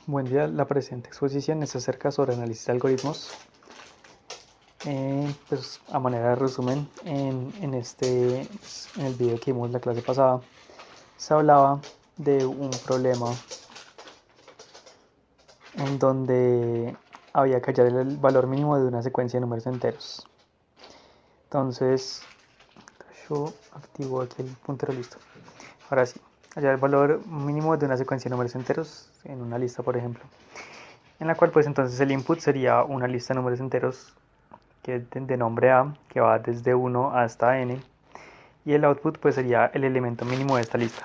Buen día, la presente exposición es acerca sobre análisis de algoritmos. Pues a manera de resumen, en el video que vimos la clase pasada, se hablaba de un problema en donde había que hallar el valor mínimo de una secuencia de números enteros. Entonces, yo activo aquí el puntero, listo. Ahora sí, hallar el valor mínimo de una secuencia de números enteros en una lista, por ejemplo, en la cual pues entonces el input sería una lista de números enteros que es de nombre A, que va desde 1 hasta n, y el output pues sería el elemento mínimo de esta lista.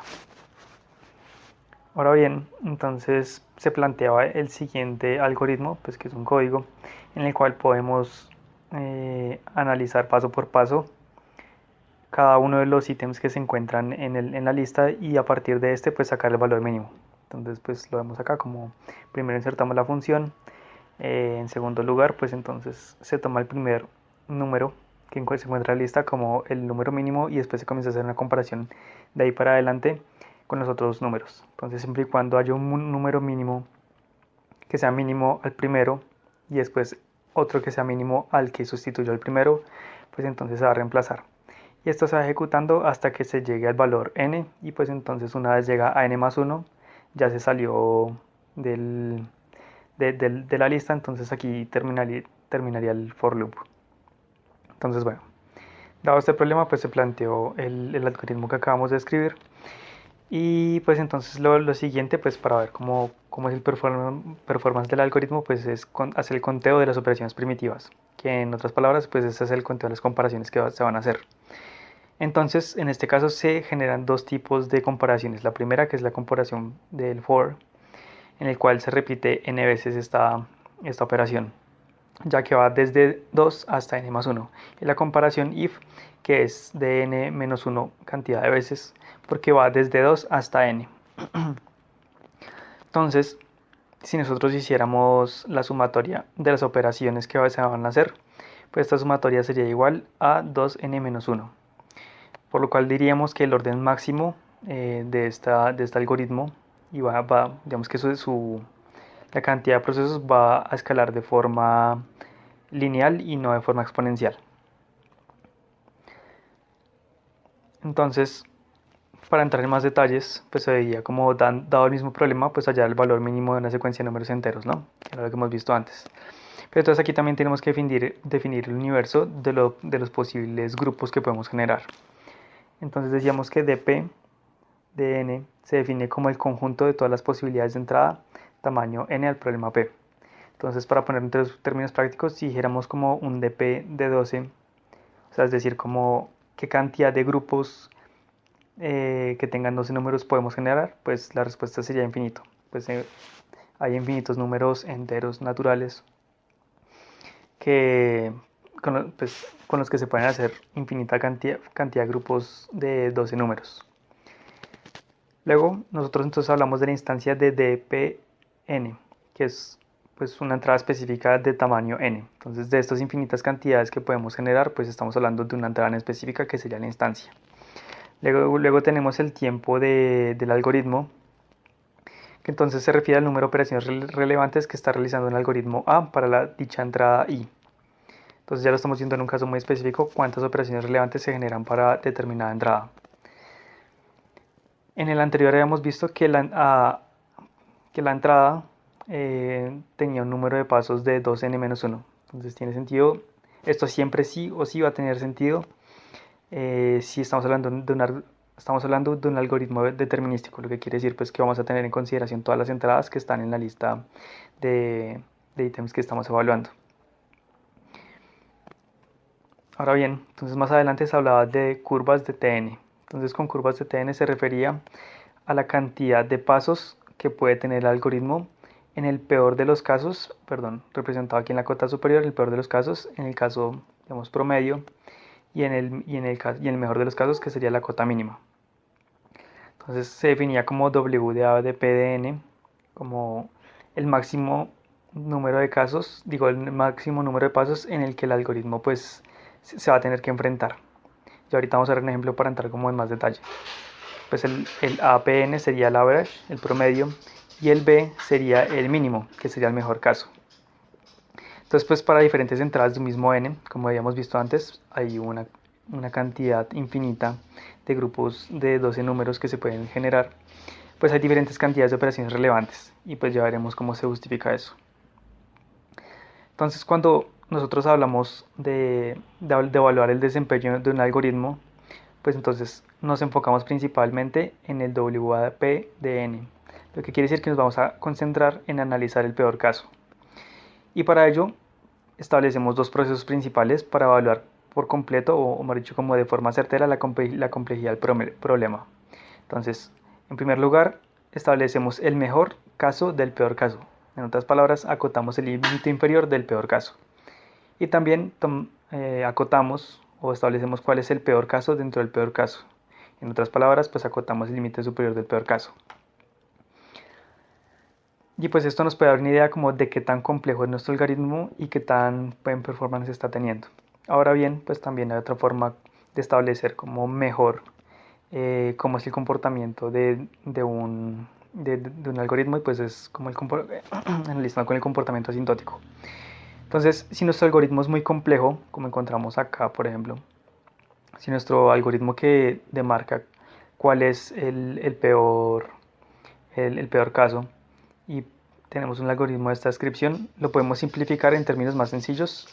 Ahora bien, entonces se planteaba el siguiente algoritmo, pues que es un código en el cual podemos analizar paso por paso cada uno de los ítems que se encuentran en la lista y a partir de este pues sacar el valor mínimo. Entonces pues lo vemos acá como primero insertamos la función, en segundo lugar pues entonces se toma el primer número que se encuentra en la lista como el número mínimo y después se comienza a hacer una comparación de ahí para adelante con los otros números. Entonces siempre y cuando haya un número mínimo que sea mínimo al primero y después otro que sea mínimo al que sustituyó al primero, pues entonces se va a reemplazar. Y esto se va ejecutando hasta que se llegue al valor n y pues entonces una vez llega a n más 1 ya se salió de la lista, entonces aquí terminaría el for loop. Entonces bueno, dado este problema pues se planteó el algoritmo que acabamos de escribir y pues entonces lo siguiente pues para ver cómo es el performance del algoritmo pues es hacer el conteo de las operaciones primitivas, que en otras palabras pues ese es el conteo de las comparaciones que se van a hacer. Entonces en este caso se generan dos tipos de comparaciones. La primera que es la comparación del for, en el cual se repite n veces esta operación, ya que va desde 2 hasta n más 1. Y la comparación if, que es de n menos 1 cantidad de veces, porque va desde 2 hasta n. Entonces, si nosotros hiciéramos la sumatoria de las operaciones que se van a hacer, pues esta sumatoria sería igual a 2n menos 1. Por lo cual diríamos que el orden máximo de este algoritmo y digamos que la cantidad de procesos va a escalar de forma lineal y no de forma exponencial. Entonces, para entrar en más detalles, pues se veía como dado el mismo problema, pues hallar el valor mínimo de una secuencia de números enteros, ¿no? Que era lo que hemos visto antes. Pero entonces aquí también tenemos que definir el universo de los posibles grupos que podemos generar. Entonces decíamos que dp de n se define como el conjunto de todas las posibilidades de entrada, tamaño n al problema p. Entonces, para poner entre los términos prácticos, si dijéramos como un dp de 12, o sea, es decir, como qué cantidad de grupos que tengan 12 números podemos generar, pues la respuesta sería infinito. Pues hay infinitos números enteros naturales que con los que se pueden hacer infinita cantidad de grupos de 12 números. Luego, nosotros entonces hablamos de la instancia de dpn, que es pues una entrada específica de tamaño n. Entonces, de estas infinitas cantidades que podemos generar, pues estamos hablando de una entrada en específica que sería la instancia. Luego tenemos el tiempo del algoritmo, que entonces se refiere al número de operaciones relevantes que está realizando el algoritmo A para dicha entrada I. Entonces ya lo estamos viendo en un caso muy específico, cuántas operaciones relevantes se generan para determinada entrada. En el anterior habíamos visto que la entrada tenía un número de pasos de 2n-1. Entonces tiene sentido, esto siempre sí o sí va a tener sentido si estamos hablando de un algoritmo determinístico, lo que quiere decir pues que vamos a tener en consideración todas las entradas que están en la lista de ítems que estamos evaluando. Ahora bien, entonces más adelante se hablaba de curvas de TN. Entonces con curvas de TN se refería a la cantidad de pasos que puede tener el algoritmo en el peor de los casos, representado aquí en la cota superior, el peor de los casos, en el caso, digamos, promedio, y en el mejor de los casos, que sería la cota mínima. Entonces se definía como W de A de P de N, como el máximo número de casos, el máximo número de pasos en el que el algoritmo pues se va a tener que enfrentar. Y ahorita vamos a ver un ejemplo para entrar como en más detalle. Pues el APN sería el average, el promedio, y el B sería el mínimo, que sería el mejor caso. Entonces, pues para diferentes entradas de un mismo n, como habíamos visto antes, hay una cantidad infinita de grupos de 12 números que se pueden generar. Pues hay diferentes cantidades de operaciones relevantes y pues ya veremos cómo se justifica eso. Entonces, cuando nosotros hablamos de evaluar el desempeño de un algoritmo, pues entonces nos enfocamos principalmente en el WAP de n, lo que quiere decir que nos vamos a concentrar en analizar el peor caso. Y para ello establecemos dos procesos principales para evaluar por completo, o mejor dicho, como de forma certera, la complejidad del problema. Entonces, en primer lugar, establecemos el mejor caso del peor caso. En otras palabras, acotamos el límite inferior del peor caso. Y también acotamos o establecemos cuál es el peor caso dentro del peor caso. En otras palabras, pues acotamos el límite superior del peor caso. Y pues esto nos puede dar una idea como de qué tan complejo es nuestro algoritmo y qué tan buen performance está teniendo. Ahora bien, pues también hay otra forma de establecer como mejor cómo es el comportamiento de un algoritmo, y pues es como analizando con el comportamiento asintótico. Entonces, si nuestro algoritmo es muy complejo, como encontramos acá, por ejemplo, si nuestro algoritmo que demarca cuál es el peor caso, y tenemos un algoritmo de esta descripción, lo podemos simplificar en términos más sencillos,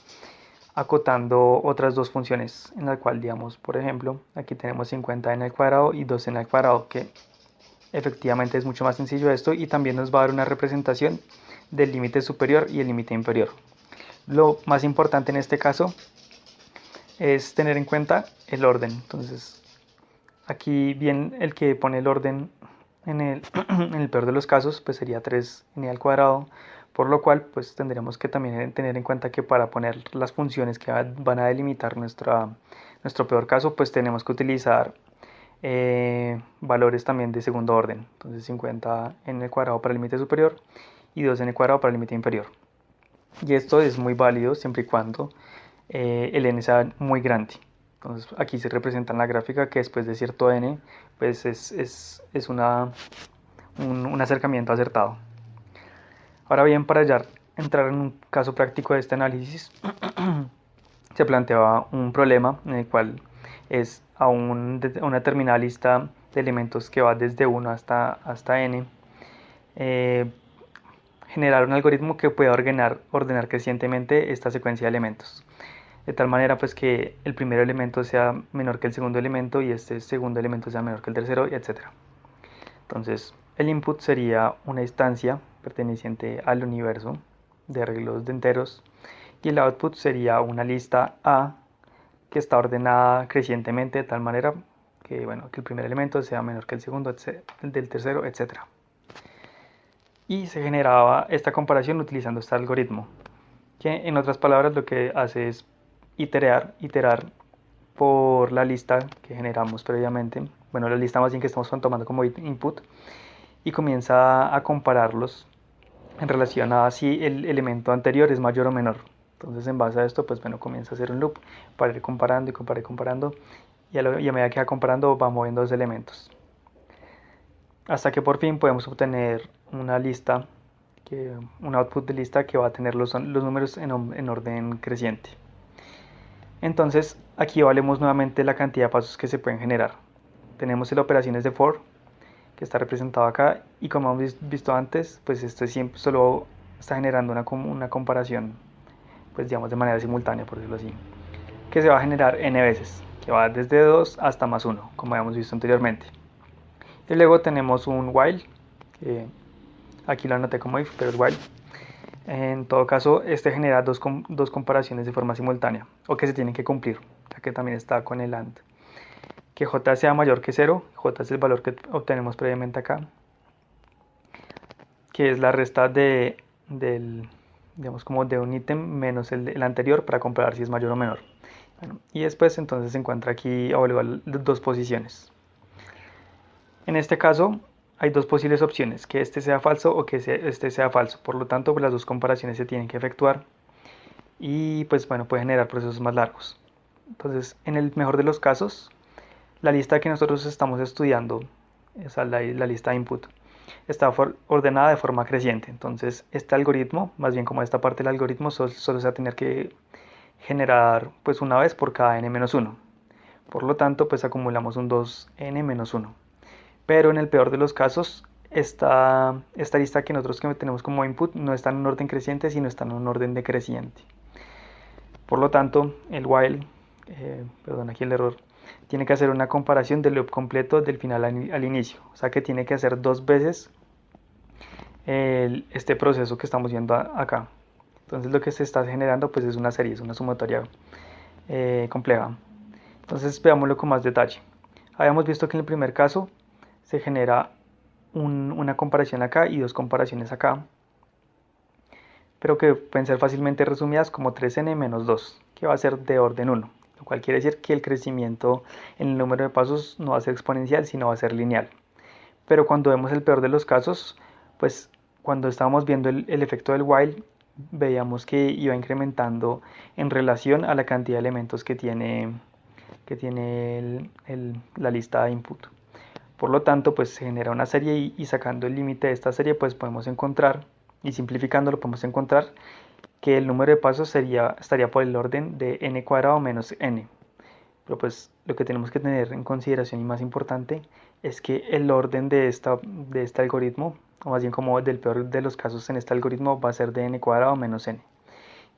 acotando otras dos funciones, en la cual, digamos, por ejemplo, aquí tenemos 50n al cuadrado y 2n al cuadrado, que efectivamente es mucho más sencillo esto, y también nos va a dar una representación del límite superior y el límite inferior. Lo más importante en este caso es tener en cuenta el orden. Entonces, aquí bien el que pone el orden en el peor de los casos, pues sería 3n al cuadrado, por lo cual pues tendremos que también tener en cuenta que para poner las funciones que van a delimitar nuestro peor caso, pues tenemos que utilizar valores también de segundo orden. Entonces 50n al cuadrado para el límite superior y 2n al cuadrado para el límite inferior. Y esto es muy válido siempre y cuando el n sea muy grande. Entonces aquí se representa en la gráfica que después de cierto n, pues es un acercamiento acertado. Ahora bien, para ya entrar en un caso práctico de este análisis, se planteaba un problema en el cual es a una determinada lista de elementos que va desde 1 hasta n, generar un algoritmo que pueda ordenar crecientemente esta secuencia de elementos, de tal manera pues que el primer elemento sea menor que el segundo elemento y este segundo elemento sea menor que el tercero, etc. Entonces el input sería una instancia perteneciente al universo de arreglos de enteros, y el output sería una lista A que está ordenada crecientemente de tal manera que, bueno, que el primer elemento sea menor que el segundo, el del tercero, etc. Y se generaba esta comparación utilizando este algoritmo, que en otras palabras lo que hace es iterar por la lista que generamos previamente, bueno, la lista más bien que estamos tomando como input, y comienza a compararlos en relación a si el elemento anterior es mayor o menor. Entonces en base a esto, pues bueno, comienza a hacer un loop para ir comparando y comparando, y a medida que va comparando va moviendo los elementos, hasta que por fin podemos obtener una lista, un output de lista que va a tener los números en orden creciente. Entonces aquí evaluemos nuevamente la cantidad de pasos que se pueden generar. Tenemos el operaciones de for, que está representado acá, y como hemos visto antes, pues esto siempre solo está generando una comparación, pues digamos de manera simultánea, por decirlo así, que se va a generar n veces, que va desde 2 hasta más 1, como habíamos visto anteriormente. Y luego tenemos un while, que aquí lo anoté como if, pero es while. En todo caso, este genera dos comparaciones de forma simultánea, o que se tienen que cumplir, ya que también está con el AND. Que j sea mayor que 0, j es el valor que obtenemos previamente acá, que es la resta digamos como de un ítem menos el anterior para comparar si es mayor o menor. Bueno, y después entonces se encuentra aquí evaluar dos posiciones. En este caso hay dos posibles opciones, que este sea falso o que este sea falso, por lo tanto pues las dos comparaciones se tienen que efectuar, y pues bueno, puede generar procesos más largos. Entonces en el mejor de los casos, la lista que nosotros estamos estudiando, esa la lista input, está ordenada de forma creciente. Entonces este algoritmo, más bien como esta parte del algoritmo, solo se va a tener que generar pues una vez por cada n-1. Por lo tanto, pues acumulamos un 2n-1. Pero en el peor de los casos, esta lista que nosotros tenemos como input no está en un orden creciente, sino está en un orden decreciente. Por lo tanto, el while, perdón, aquí el error, tiene que hacer una comparación del loop completo del final al inicio. O sea que tiene que hacer 2 veces este proceso que estamos viendo acá. Entonces lo que se está generando pues es una serie, es una sumatoria compleja. Entonces veámoslo con más detalle. Habíamos visto que en el primer caso se genera una comparación acá y 2 comparaciones acá, pero que pueden ser fácilmente resumidas como 3n menos 2, que va a ser de orden 1, lo cual quiere decir que el crecimiento en el número de pasos no va a ser exponencial, sino va a ser lineal. Pero cuando vemos el peor de los casos, pues cuando estábamos viendo el efecto del while, veíamos que iba incrementando en relación a la cantidad de elementos que tiene la lista de input. Por lo tanto, pues se genera una serie y sacando el límite de esta serie, pues podemos encontrar, y simplificándolo podemos encontrar que el número de pasos estaría por el orden de n cuadrado menos n. Pero pues lo que tenemos que tener en consideración y más importante es que el orden de este algoritmo, o más bien como del peor de los casos en este algoritmo, va a ser de n cuadrado menos n.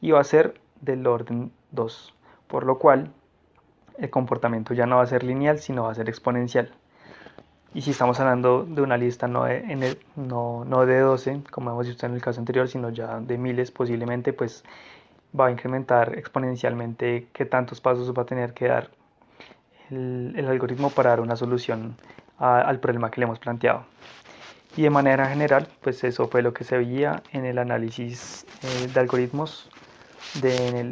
Y va a ser del orden 2. Por lo cual el comportamiento ya no va a ser lineal, sino va a ser exponencial. Y si estamos hablando de una lista no de 12, como hemos visto en el caso anterior, sino ya de miles posiblemente, pues va a incrementar exponencialmente qué tantos pasos va a tener que dar el algoritmo para dar una solución al problema que le hemos planteado. Y de manera general, pues eso fue lo que se veía en el análisis de algoritmos en el